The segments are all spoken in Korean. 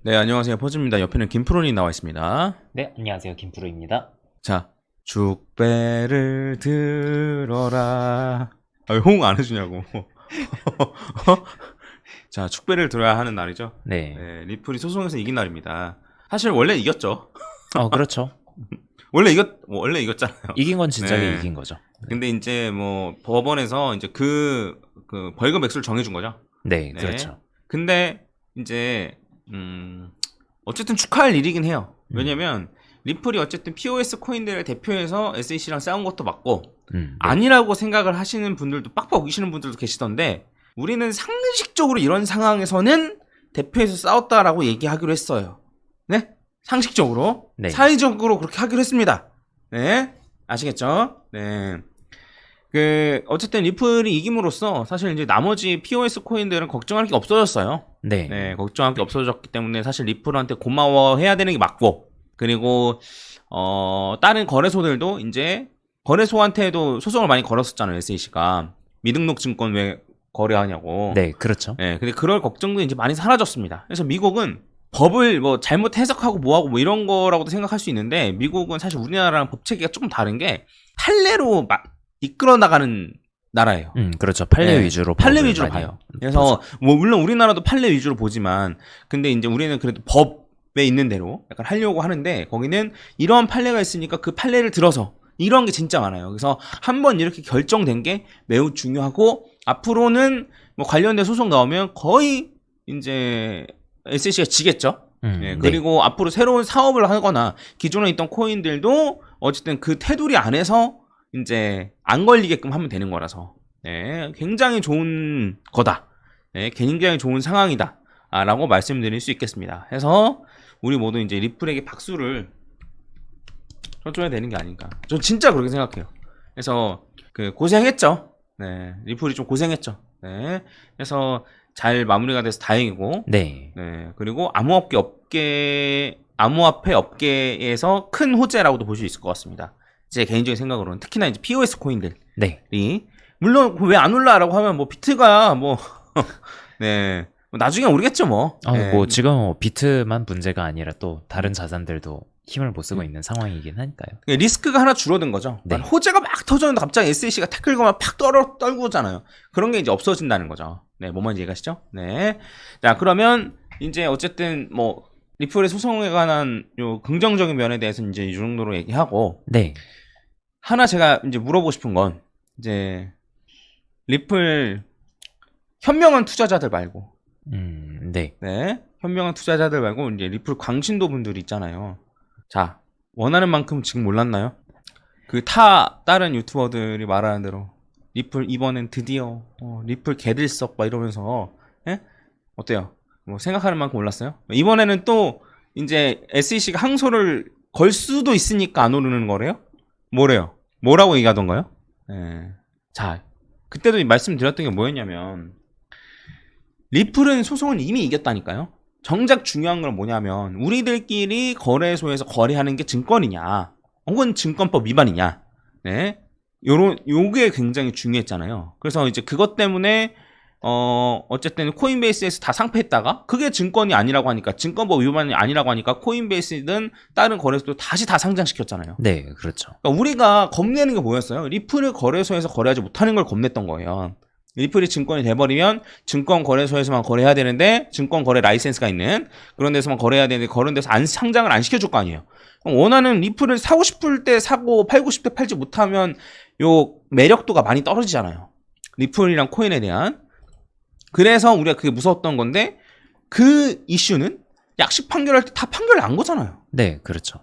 네, 안녕하세요. 퍼즈입니다. 옆에는 김프로님 나와 있습니다. 네, 안녕하세요. 김프로입니다. 자, 축배를 들어라. 아, 왜 호응 안 해주냐고. 자, 축배를 들어야 하는 날이죠. 네. 네, 리플이 소송에서 이긴 날입니다. 사실 원래 이겼죠. 그렇죠. 원래 이겼잖아요. 이긴 건 진작에 네. 이긴 거죠. 근데 이제 뭐 법원에서 이제 그 벌금 액수를 정해준 거죠. 네, 네. 그렇죠. 근데 이제 어쨌든 축하할 일이긴 해요. 왜냐면 리플이 어쨌든 POS 코인들을 대표해서 SEC랑 싸운 것도 맞고 네. 아니라고 생각을 하시는 분들도 빡빡 우기시는 분들도 계시던데 우리는 상식적으로 이런 상황에서는 대표해서 싸웠다라고 얘기하기로 했어요. 네? 상식적으로. 네. 사회적으로 그렇게 하기로 했습니다. 네? 아시겠죠? 네. 어쨌든 리플이 이김으로써 사실 이제 나머지 POS 코인들은 걱정할 게 없어졌어요. 네. 네, 걱정할 게 없어졌기 때문에 사실 리플한테 고마워해야 되는 게 맞고, 그리고, 다른 거래소들도 이제, 거래소한테도 소송을 많이 걸었었잖아요, SEC가. 미등록 증권 왜 거래하냐고. 네, 그렇죠. 네, 근데 그럴 걱정도 이제 많이 사라졌습니다. 그래서 미국은 법을 뭐 잘못 해석하고 뭐하고 뭐 이런 거라고도 생각할 수 있는데, 미국은 사실 우리나라랑 법 체계가 조금 다른 게, 판례로 이끌어 나가는 나라예요. 그렇죠. 판례 네, 위주로 판례 법을 위주로 많이 봐요. 그래서 뭐 물론 우리나라도 판례 위주로 보지만 근데 이제 우리는 그래도 법에 있는 대로 약간 하려고 하는데 거기는 이러한 판례가 있으니까 그 판례를 들어서 이런 게 진짜 많아요. 그래서 한번 이렇게 결정된 게 매우 중요하고 앞으로는 뭐 관련된 소송 나오면 거의 이제 SEC가 지겠죠. 네, 그리고 앞으로 새로운 사업을 하거나 기존에 있던 코인들도 어쨌든 그 테두리 안에서 이제 안 걸리게끔 하면 되는 거라서 네, 굉장히 좋은 거다. 네, 굉장히 좋은 상황이다. 라고 말씀드릴 수 있겠습니다. 해서 우리 모두 이제 리플에게 박수를 쳐줘야 되는 게 아닌가. 전 진짜 그렇게 생각해요. 그래서 고생했죠. 네, 리플이 좀 고생했죠. 네, 그래서 잘 마무리가 돼서 다행이고. 네. 네, 그리고 암호화폐 업계에서 큰 호재라고도 볼 수 있을 것 같습니다. 제 개인적인 생각으로는 특히나 이제 POS 코인들이 네. 물론 왜 안 올라라고 하면 뭐 비트가 뭐 네, 나중에 오르겠죠 뭐. 네. 뭐 지금 비트만 문제가 아니라 또 다른 자산들도 힘을 못 쓰고 있는 상황이긴 하니까요. 리스크가 하나 줄어든 거죠. 네. 호재가 막 터졌는데 갑자기 SEC가 태클 거면 팍 떨구잖아요. 그런 게 이제 없어진다는 거죠. 네, 뭔 말인지 이해가시죠? 네. 자, 그러면 이제 어쨌든 뭐 리플의 소송에 관한 요 긍정적인 면에 대해서 이제 이 정도로 얘기하고. 네. 하나 제가 이제 물어보고 싶은 건 이제 리플 현명한 투자자들 말고 네. 네, 현명한 투자자들 말고 이제 리플 광신도 분들이 있잖아요. 자, 원하는 만큼 지금 몰랐나요? 다른 유튜버들이 말하는 대로 리플 이번엔 드디어 리플 개들썩 막 이러면서 어때요? 뭐 생각하는 만큼 올랐어요? 이번에는 또 이제 SEC가 항소를 걸 수도 있으니까 안 오르는 거래요? 뭐래요? 뭐라고 얘기하던가요? 자, 그때도 말씀드렸던 게 뭐였냐면 리플은 소송은 이미 이겼다니까요. 정작 중요한 건 뭐냐면 우리들끼리 거래소에서 거래하는 게 증권이냐 혹은 증권법 위반이냐 요게 굉장히 중요했잖아요. 그래서 이제 그것 때문에 어쨌든 코인베이스에서 다 상패했다가 그게 증권이 아니라고 하니까 증권법 위반이 아니라고 하니까 코인베이스든 다른 거래소도 다시 다 상장시켰잖아요. 네, 그렇죠. 그러니까 우리가 겁내는 게 뭐였어요? 리플을 거래소에서 거래하지 못하는 걸 겁냈던 거예요. 리플이 증권이 돼버리면 증권 거래소에서만 거래해야 되는데 증권 거래 라이센스가 있는 그런 데서만 거래해야 되는데 그런 데서 상장을 안 시켜줄 거 아니에요. 원하는 리플을 사고 싶을 때 사고 팔고 싶을 때 팔지 못하면 요 매력도가 많이 떨어지잖아요. 리플이랑 코인에 대한. 그래서 우리가 그게 무서웠던 건데 그 이슈는 약식 판결할 때 다 판결 난 거잖아요. 네, 그렇죠.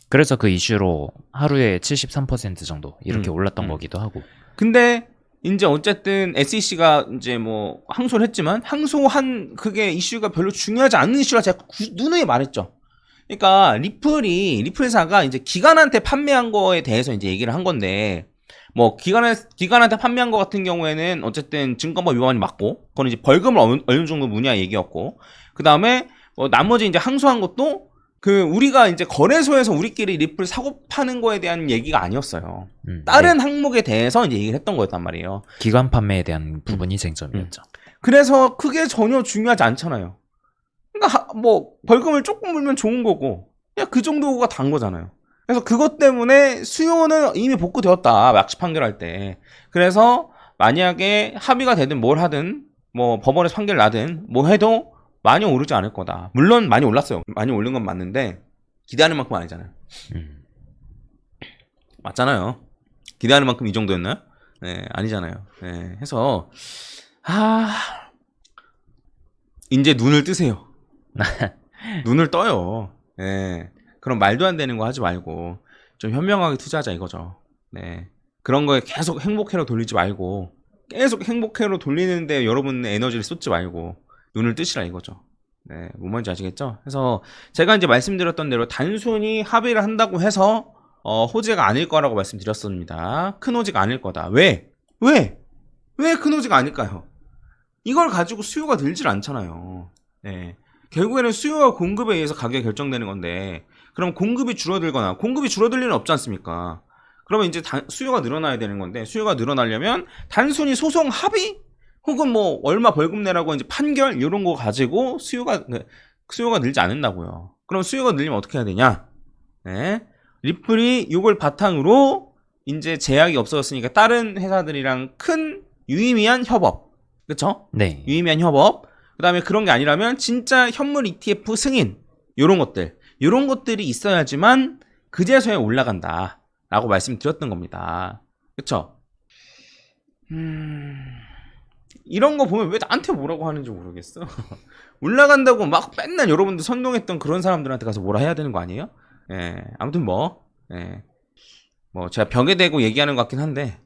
그래서 그 이슈로 하루에 73% 정도 이렇게 올랐던 거기도 하고. 근데 이제 어쨌든 SEC가 이제 뭐 항소를 했지만 항소한 그게 이슈가 별로 중요하지 않은 이슈라 제가 누누이 말했죠. 그러니까 리플사가 이제 기관한테 판매한 거에 대해서 이제 얘기를 한 건데 뭐 기관한테 판매한 거 같은 경우에는 어쨌든 증권법 위반이 맞고 그건 이제 벌금을 어느 정도 무냐 얘기였고 그 다음에 뭐 나머지 이제 항소한 것도 우리가 이제 거래소에서 우리끼리 리플 사고 파는 거에 대한 얘기가 아니었어요. 다른 항목에 대해서 이제 얘기를 했던 거였단 말이에요. 기관 판매에 대한 부분이 쟁점이었죠. 그래서 그게 전혀 중요하지 않잖아요. 그러니까 뭐 벌금을 조금 물면 좋은 거고 그냥 그 정도가 단 거잖아요. 그래서 그것 때문에 수요는 이미 복구되었다. 약식 판결할 때. 그래서 만약에 합의가 되든 뭘 하든 뭐 법원에서 판결 나든 뭐 해도 많이 오르지 않을 거다. 물론 많이 올랐어요. 많이 오른 건 맞는데 기대하는 만큼 아니잖아요. 맞잖아요. 기대하는 만큼 이 정도였나요? 네, 아니잖아요. 네, 해서 이제 눈을 뜨세요. 눈을 떠요. 네, 그럼 말도 안 되는 거 하지 말고 좀 현명하게 투자하자 이거죠. 네, 그런 거에 계속 행복회로 돌리지 말고 계속 행복회로 돌리는데 여러분의 에너지를 쏟지 말고 눈을 뜨시라 이거죠. 네, 뭔 말인지 아시겠죠? 그래서 제가 이제 말씀드렸던 대로 단순히 합의를 한다고 해서 호재가 아닐 거라고 말씀드렸습니다. 큰 호재가 아닐 거다. 왜 큰 호재가 아닐까요? 이걸 가지고 수요가 늘질 않잖아요. 네. 결국에는 수요와 공급에 의해서 가격이 결정되는 건데, 그럼 공급이 줄어들거나, 공급이 줄어들 일은 없지 않습니까? 그러면 이제 수요가 늘어나야 되는 건데, 수요가 늘어나려면 단순히 소송 합의? 혹은 뭐, 얼마 벌금 내라고 이제 판결? 이런 거 가지고 수요가 늘지 않는다고요. 그럼 수요가 늘리면 어떻게 해야 되냐? 네. 리플이 이걸 바탕으로 이제 제약이 없어졌으니까 다른 회사들이랑 큰 유의미한 협업. 그쵸? 네. 유의미한 협업. 그 다음에 그런 게 아니라면 진짜 현물 ETF 승인. 요런 것들이 있어야지만 그제서야 올라간다. 라고 말씀드렸던 겁니다. 그쵸? 이런 거 보면 왜 나한테 뭐라고 하는지 모르겠어. 올라간다고 막 맨날 여러분들 선동했던 그런 사람들한테 가서 뭐라 해야 되는 거 아니에요? 예, 아무튼 예. 뭐 제가 벽에 대고 얘기하는 것 같긴 한데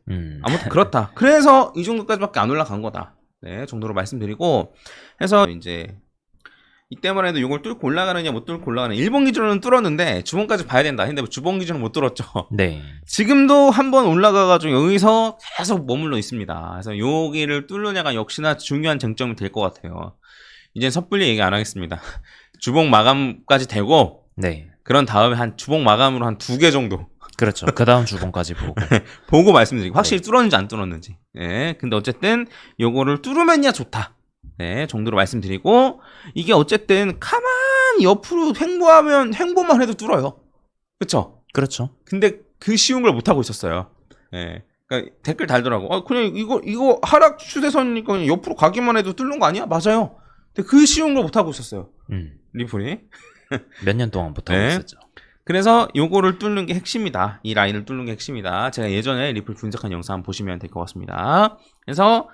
아무튼 그렇다. 그래서 이 정도까지밖에 안 올라간 거다. 네, 정도로 말씀드리고 해서 이제 이때만 해도 이걸 뚫고 올라가느냐 못 뚫고 올라가느냐. 일본 기준으로는 뚫었는데 주봉까지 봐야 된다. 근데 주봉 기준은 못 뚫었죠. 네. 지금도 한번 올라가가지고 여기서 계속 머물러 있습니다. 그래서 여기를 뚫느냐가 역시나 중요한 쟁점이 될 것 같아요. 이제 섣불리 얘기 안 하겠습니다. 주봉 마감까지 되고 네. 그런 다음에 한 주봉 마감으로 한 2개 정도 그렇죠. 그 다음 주봉까지 보고. 보고 말씀드리고 확실히 뚫었는지 안 뚫었는지. 네, 근데 어쨌든 요거를 뚫으면야 좋다. 네, 정도로 말씀드리고 이게 어쨌든 가만히 옆으로 횡보만 해도 뚫어요. 그쵸? 그렇죠. 근데 그 쉬운 걸 못하고 있었어요. 네. 그러니까 댓글 달더라고. 그냥 이거 하락 추세선이니까 그냥 옆으로 가기만 해도 뚫는 거 아니야? 맞아요. 근데 그 쉬운 걸 못하고 있었어요. 리플이. 몇 년 동안 못하고 네. 있었죠. 그래서 요거를 뚫는 게 핵심이다. 이 라인을 뚫는 게 핵심이다. 제가 예전에 리플 분석한 영상 한번 보시면 될 것 같습니다. 그래서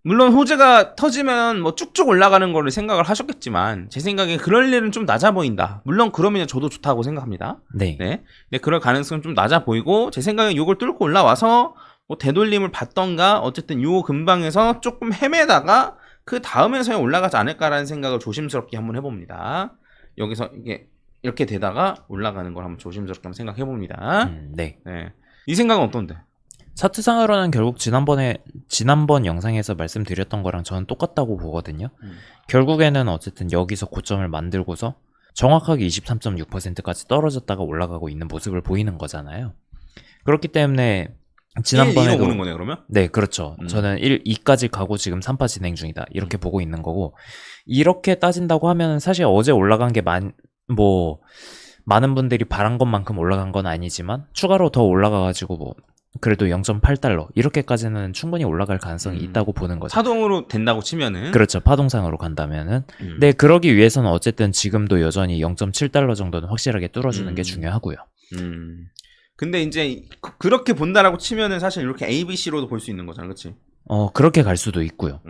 물론 호재가 터지면 뭐 쭉쭉 올라가는 거를 생각을 하셨겠지만 제 생각에 그럴 일은 좀 낮아 보인다. 물론 그러면 저도 좋다고 생각합니다. 네. 네. 근데 그럴 가능성은 좀 낮아 보이고 제 생각에 요걸 뚫고 올라와서 뭐 되돌림을 받던가 어쨌든 요 근방에서 조금 헤매다가 그 다음에서야 올라가지 않을까라는 생각을 조심스럽게 한번 해봅니다. 여기서 이게 이렇게 되다가 올라가는 걸 한번 조심스럽게 한번 생각해 봅니다. 네. 네. 이 생각은 어떤데? 차트상으로는 결국 지난번 영상에서 말씀드렸던 거랑 저는 똑같다고 보거든요. 결국에는 어쨌든 여기서 고점을 만들고서 정확하게 23.6%까지 떨어졌다가 올라가고 있는 모습을 보이는 거잖아요. 그렇기 때문에 지난번에도 1, 2로 오는 거네 그러면? 네, 그렇죠. 저는 1, 2까지 가고 지금 3파 진행 중이다. 이렇게 보고 있는 거고 이렇게 따진다고 하면 사실 어제 올라간 게 많은 분들이 바란 것만큼 올라간 건 아니지만 추가로 더 올라가가지고 뭐 그래도 0.8달러 이렇게까지는 충분히 올라갈 가능성이 있다고 보는 거죠. 파동으로 된다고 치면은 그렇죠. 파동상으로 간다면은. 네, 그러기 위해서는 어쨌든 지금도 여전히 0.7달러 정도는 확실하게 뚫어주는 게 중요하고요. 근데 이제 그렇게 본다라고 치면은 사실 이렇게 ABC로도 볼 수 있는 거잖아, 그렇지? 그렇게 갈 수도 있고요.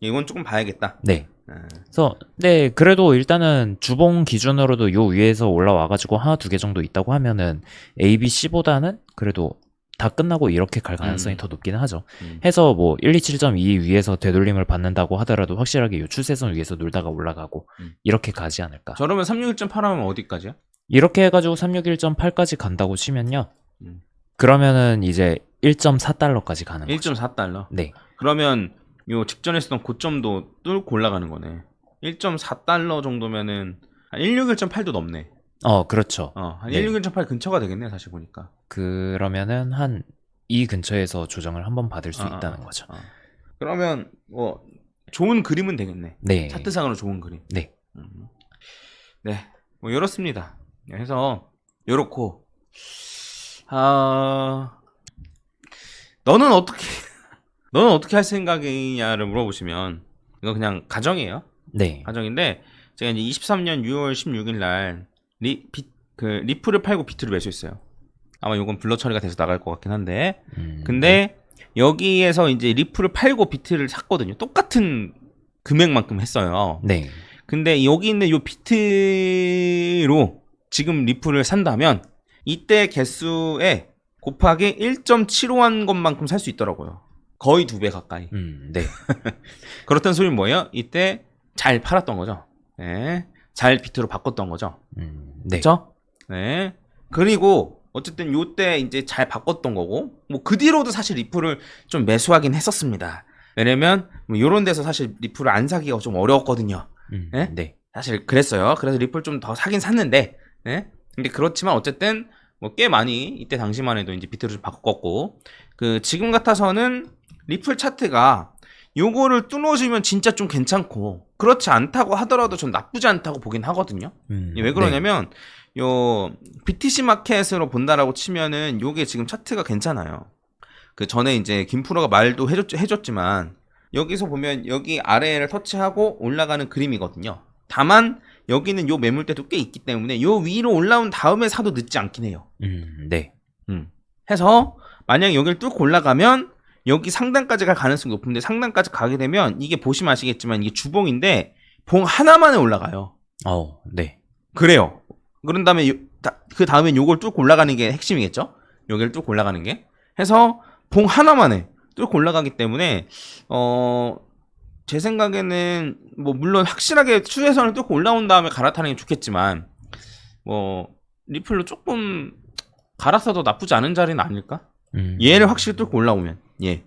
이건 조금 봐야겠다. 네. 그래서 네, 그래도 일단은 주봉 기준으로도 요 위에서 올라와가지고 하나 두 개 정도 있다고 하면은 ABC보다는 그래도 다 끝나고 이렇게 갈 가능성이 더 높기는 하죠. 해서 뭐 127.2 위에서 되돌림을 받는다고 하더라도 확실하게 요 추세선 위에서 놀다가 올라가고 이렇게 가지 않을까. 저러면 361.8 하면 어디까지야? 이렇게 해가지고 361.8까지 간다고 치면요. 그러면은 이제 1.4달러까지 가는 거죠. 1.4달러? 네. 그러면 요 직전에 했던 고점도 뚫고 올라가는 거네. 1.4달러 정도면은 한 161.8도 넘네. 그렇죠. 한 네. 161.8 근처가 되겠네, 사실 보니까. 그러면은 한 이 근처에서 조정을 한번 받을 수 있다는 거죠. 그러면 뭐 좋은 그림은 되겠네. 네. 차트상으로 좋은 그림. 네. 네, 뭐 이렇습니다. 그래서 요렇고 너는 어떻게 할 생각이냐를 물어보시면 이거 그냥 가정이에요. 네. 가정인데 제가 이제 23년 6월 16일 날 리플을 팔고 비트를 매수했어요. 아마 요건 블러 처리가 돼서 나갈 것 같긴 한데 근데 여기에서 이제 리플을 팔고 비트를 샀거든요. 똑같은 금액만큼 했어요. 네. 근데 여기 있는 요 비트로 지금 리플을 산다면 이때 개수에 곱하기 1.75한 것만큼 살 수 있더라고요. 거의 2배 가까이. 네. 그렇다는 소리는 뭐예요? 이때 잘 팔았던 거죠. 네. 잘 비트로 바꿨던 거죠. 네. 그렇죠? 네. 그리고 어쨌든 요때 이제 잘 바꿨던 거고 뭐 그 뒤로도 사실 리플을 좀 매수하긴 했었습니다. 왜냐면 뭐 요런 데서 사실 리플을 안 사기가 좀 어려웠거든요. 네? 네. 사실 그랬어요. 그래서 리플 좀 더 사긴 샀는데, 네? 근데 그렇지만 어쨌든 뭐 꽤 많이 이때 당시만 해도 이제 비트를 좀 바꿨고, 지금 같아서는 리플 차트가 요거를 뚫어주면 진짜 좀 괜찮고, 그렇지 않다고 하더라도 좀 나쁘지 않다고 보긴 하거든요. 왜 그러냐면 요 BTC 마켓으로 본다라고 치면은 요게 지금 차트가 괜찮아요. 전에 이제 김프로가 말도 해줬지만. 여기서 보면 여기 아래를 터치하고 올라가는 그림이거든요. 다만 여기는 요 매물대도 꽤 있기 때문에 요 위로 올라온 다음에 사도 늦지 않긴 해요. 네. 해서 만약에 여기를 뚫고 올라가면 여기 상단까지 갈 가능성이 높은데 상단까지 가게 되면 이게 보시면 아시겠지만 이게 주봉인데 봉 하나만에 올라가요. 네. 그래요. 그런 다음에 그 다음엔 요걸 뚫고 올라가는 게 핵심이겠죠? 여기를 뚫고 올라가는 게. 해서 봉 하나만에 뚫고 올라가기 때문에 제 생각에는 뭐 물론 확실하게 추세선을 뚫고 올라온 다음에 갈아타는 게 좋겠지만 뭐 리플로 조금 갈았어도 나쁘지 않은 자리는 아닐까? 얘를 확실히 뚫고 올라오면 네.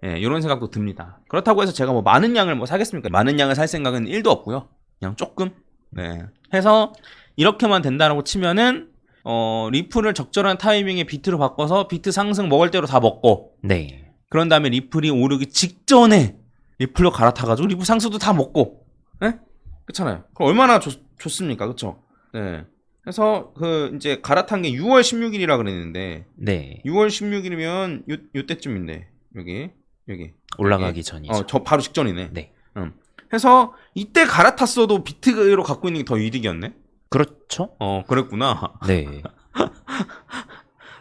이런 생각도 듭니다. 그렇다고 해서 제가 뭐 많은 양을 뭐 사겠습니까? 많은 양을 살 생각은 1도 없고요. 그냥 조금 해서 이렇게만 된다라고 치면은 리플을 적절한 타이밍에 비트로 바꿔서 비트 상승 먹을 대로 다 먹고 네. 그런 다음에 리플이 오르기 직전에 리플로 갈아타가지고 리플 상수도 다 먹고, 네? 그렇잖아요. 그럼 얼마나 좋습니까, 그렇죠? 네. 그래서 이제 갈아탄 게 6월 16일이라 그랬는데, 네. 6월 16일이면 요때쯤인데 여기 올라가기 전이죠. 저 바로 직전이네. 네. 해서 이때 갈아탔어도 비트로 갖고 있는 게 더 이득이었네. 그렇죠? 그랬구나. 네.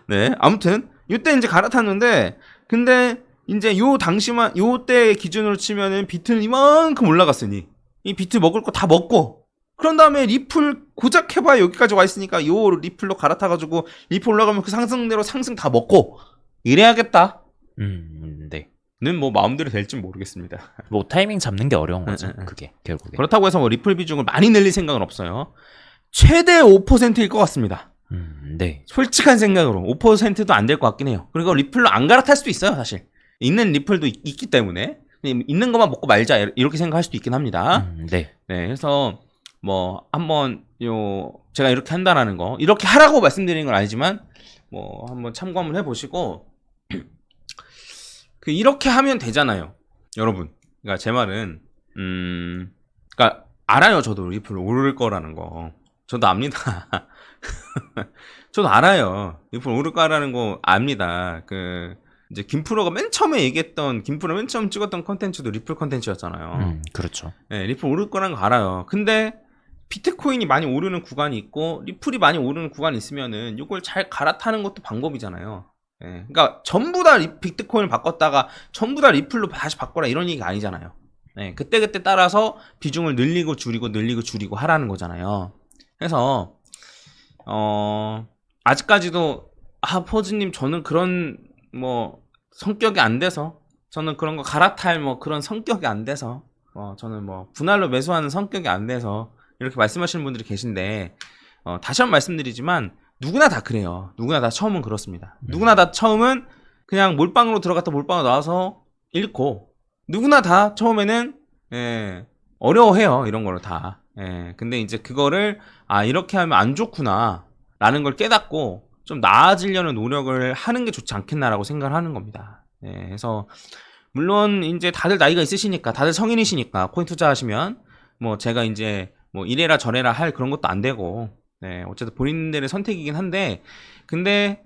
네. 아무튼 요때 이제 갈아탔는데. 근데 이제 요때 기준으로 치면은 비트는 이만큼 올라갔으니 이 비트 먹을 거 다 먹고 그런 다음에 리플 고작 해봐야 여기까지 와 있으니까 요 리플로 갈아타가지고 리플 올라가면 그 상승대로 상승 다 먹고 이래야겠다. 네. 는 뭐 마음대로 될진 모르겠습니다. 뭐 타이밍 잡는 게 어려운 거죠. 그게 결국에. 그렇다고 해서 뭐 리플 비중을 많이 늘릴 생각은 없어요. 최대 5%일 것 같습니다. 네. 솔직한 생각으로 5%도 안 될 것 같긴 해요. 그리고 리플로 안 갈아탈 수도 있어요, 사실. 있는 리플도 있기 때문에 있는 것만 먹고 말자 이렇게 생각할 수도 있긴 합니다. 네. 그래서 뭐 한번 제가 이렇게 한다라는 거 이렇게 하라고 말씀드리는 건 아니지만 뭐 한번 참고 한번 해보시고 이렇게 하면 되잖아요, 여러분. 그러니까 제 말은 그러니까 알아요, 저도 리플 오를 거라는 거. 저도 압니다. 저도 알아요. 리플 오를 거라는 거 압니다. 이제 김프로가 맨 처음에 얘기했던 김프로 맨 처음 찍었던 컨텐츠도 리플 컨텐츠였잖아요. 그렇죠. 네, 리플 오를 거라는 거 알아요. 근데 비트코인이 많이 오르는 구간이 있고 리플이 많이 오르는 구간이 있으면은 이걸 잘 갈아타는 것도 방법이잖아요. 그러니까 전부 다 비트코인을 바꿨다가 전부 다 리플로 다시 바꿔라 이런 얘기가 아니잖아요. 그때그때 따라서 비중을 늘리고 줄이고 하라는 거잖아요. 그래서 아직까지도 포즈님 저는 그런 뭐 성격이 안 돼서 저는 그런 거 갈아탈 뭐 그런 성격이 안 돼서 저는 뭐 분할로 매수하는 성격이 안 돼서 이렇게 말씀하시는 분들이 계신데 다시 한번 말씀드리지만 누구나 다 그래요. 누구나 다 처음은 그렇습니다. 누구나 다 처음은 그냥 몰빵으로 들어갔다 몰빵으로 나와서 잃고 누구나 다 처음에는 어려워해요. 이런 거를 다. 근데 이제 그거를 이렇게 하면 안 좋구나 라는 걸 깨닫고 좀 나아지려는 노력을 하는 게 좋지 않겠나라고 생각을 하는 겁니다. 그래서 물론 이제 다들 나이가 있으시니까, 다들 성인이시니까 코인 투자하시면 뭐 제가 이제 뭐 이래라 저래라 할 그런 것도 안 되고, 네, 어쨌든 본인들의 선택이긴 한데, 근데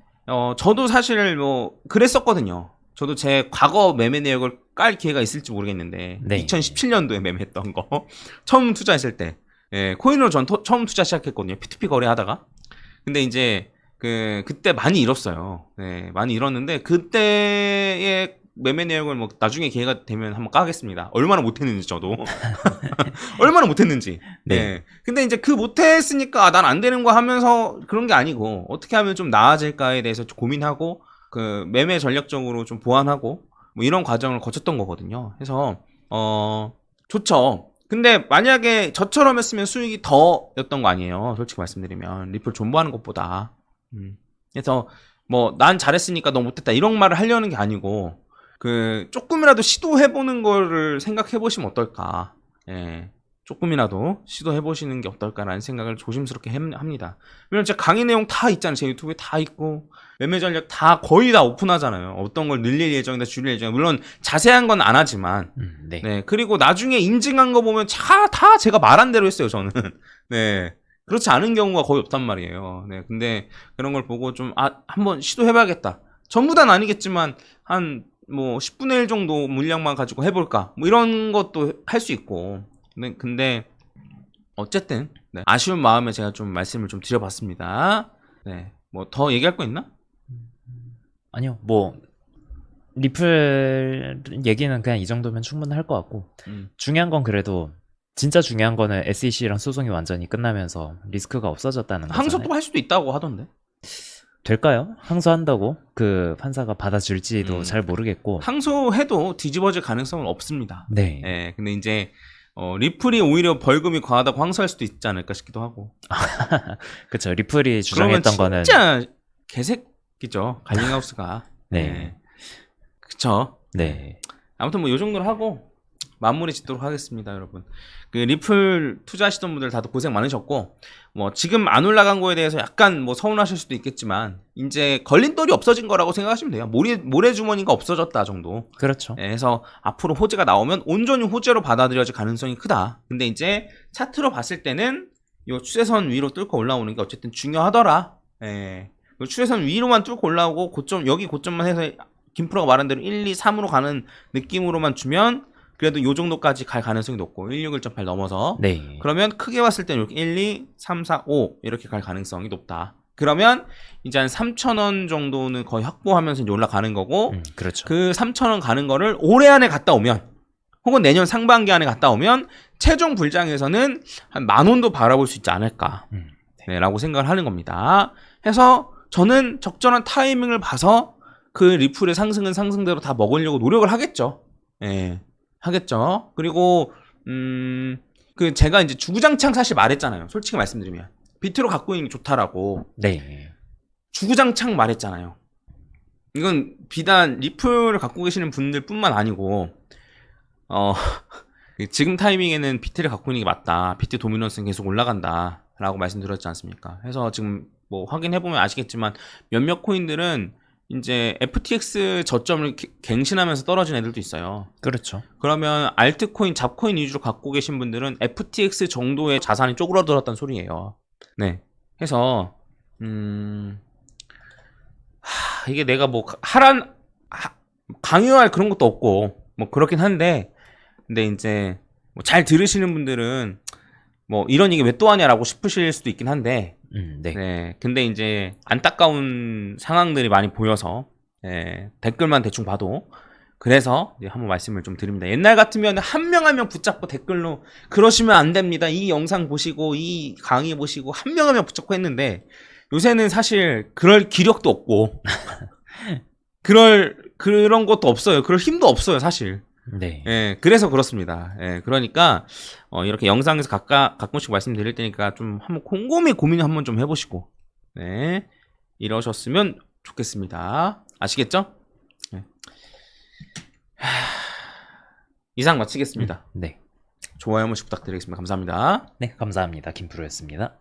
저도 사실 뭐 그랬었거든요. 저도 제 과거 매매 내역을 깔 기회가 있을지 모르겠는데, 네. 2017년도에 매매했던 거 처음 투자했을 때, 예, 코인으로 전 처음 투자 시작했거든요. P2P 거래하다가. 근데 이제 그때 많이 잃었어요. 네, 많이 잃었는데 그때의 매매 내역을 뭐 나중에 기회가 되면 한번 까겠습니다. 얼마나 못했는지 저도 얼마나 못했는지. 네. 네. 근데 이제 그 못했으니까 난 안 되는 거 하면서 그런 게 아니고 어떻게 하면 좀 나아질까에 대해서 좀 고민하고 그 매매 전략적으로 좀 보완하고 뭐 이런 과정을 거쳤던 거거든요. 그래서 좋죠. 근데 만약에 저처럼 했으면 수익이 더였던 거 아니에요. 솔직히 말씀드리면 리플 존버하는 것보다. 그래서 뭐 난 잘했으니까 너 못했다 이런 말을 하려는 게 아니고 그 조금이라도 시도해보는 거를 생각해보시면 어떨까. 예, 조금이라도 시도해보시는 게 어떨까라는 생각을 조심스럽게 합니다. 왜냐면 제 강의 내용 다 있잖아요. 제 유튜브에 다 있고 매매 전략 다 거의 다 오픈하잖아요. 어떤 걸 늘릴 예정이다 줄일 예정이다. 물론 자세한 건 안 하지만 네. 네, 그리고 나중에 인증한 거 보면 다 제가 말한 대로 했어요, 저는. 네. 그렇지 않은 경우가 거의 없단 말이에요. 네. 근데 그런 걸 보고 좀, 한번 시도해봐야겠다. 전부 다는 아니겠지만, 한, 뭐, 10분의 1 정도 물량만 가지고 해볼까. 뭐, 이런 것도 할 수 있고. 근데, 어쨌든, 네. 아쉬운 마음에 제가 좀 말씀을 좀 드려봤습니다. 네. 뭐, 더 얘기할 거 있나? 아니요. 뭐 리플 얘기는 그냥 이 정도면 충분할 것 같고 중요한 건 그래도 진짜 중요한 거는 SEC랑 소송이 완전히 끝나면서 리스크가 없어졌다는 거잖아요. 항소 또 할 수도 있다고 하던데. 될까요? 항소한다고 그 판사가 받아줄지도 잘 모르겠고. 항소해도 뒤집어질 가능성은 없습니다. 네. 예, 근데 이제 리플이 오히려 벌금이 과하다고 항소할 수도 있지 않을까 싶기도 하고. 그쵸. 리플이 주장했던 거는 진짜 개새끼죠. 갈링하우스가. 네. 네. 그쵸. 네. 아무튼 뭐 요 정도로 하고 마무리 짓도록 하겠습니다, 여러분. 그 리플 투자하시던 분들 다들 고생 많으셨고, 뭐 지금 안 올라간 거에 대해서 약간 뭐 서운하실 수도 있겠지만, 이제 걸림돌이 없어진 거라고 생각하시면 돼요. 모래주머니가 없어졌다 정도. 그렇죠. 네, 그래서 앞으로 호재가 나오면 온전히 호재로 받아들여질 가능성이 크다. 근데 이제 차트로 봤을 때는 요 추세선 위로 뚫고 올라오는 게 어쨌든 중요하더라. 예. 요 추세선 위로만 뚫고 올라오고 고점 여기 고점만 해서 김프로가 말한 대로 1, 2, 3으로 가는 느낌으로만 주면 그래도 요 정도까지 갈 가능성이 높고 161.8 넘어서 네. 그러면 크게 봤을 때는 이렇게 1, 2, 3, 4, 5 이렇게 갈 가능성이 높다. 그러면 이제 한 3,000원 정도는 거의 확보하면서 이제 올라가는 거고 그렇죠. 그 3,000원 가는 거를 올해 안에 갔다 오면 혹은 내년 상반기 안에 갔다 오면 최종 불장에서는 한 10,000원도 바라볼 수 있지 않을까 네, 라고 생각을 하는 겁니다. 해서 저는 적절한 타이밍을 봐서 그 리플의 상승은 상승대로 다 먹으려고 노력을 하겠죠. 예, 하겠죠. 그리고 그 제가 이제 주구장창 사실 말했잖아요. 솔직히 말씀드리면 비트로 갖고 있는 게 좋다라고. 네. 주구장창 말했잖아요. 이건 비단 리플을 갖고 계시는 분들뿐만 아니고 지금 타이밍에는 비트를 갖고 있는 게 맞다. 비트 도미넌스는 계속 올라간다라고 말씀드렸지 않습니까? 그래서 지금 뭐 확인해보면 아시겠지만 몇몇 코인들은 이제 FTX 저점을 갱신하면서 떨어진 애들도 있어요. 그렇죠. 그러면 알트코인, 잡코인 위주로 갖고 계신 분들은 FTX 정도의 자산이 쪼그라들었다는 소리예요. 네. 해서 이게 내가 뭐 강요할 그런 것도 없고 뭐 그렇긴 한데 근데 이제 뭐 잘 들으시는 분들은 뭐 이런 얘기 왜 또 하냐라고 싶으실 수도 있긴 한데 네. 네. 근데 이제 안타까운 상황들이 많이 보여서 네, 댓글만 대충 봐도 그래서 이제 한번 말씀을 좀 드립니다. 옛날 같으면 한 명 한 명 붙잡고 댓글로 그러시면 안 됩니다. 이 영상 보시고 이 강의 보시고 한 명 한 명 붙잡고 했는데 요새는 사실 그럴 기력도 없고 그런 것도 없어요. 그럴 힘도 없어요, 사실. 네. 예, 그래서 그렇습니다. 예, 그러니까 이렇게 영상에서 가끔씩 말씀드릴 테니까 좀 한번 곰곰이 고민을 한번 좀 해보시고, 네, 이러셨으면 좋겠습니다. 아시겠죠? 네. 이상 마치겠습니다. 네. 좋아요 한 번씩 부탁드리겠습니다. 감사합니다. 네, 감사합니다. 김프로였습니다.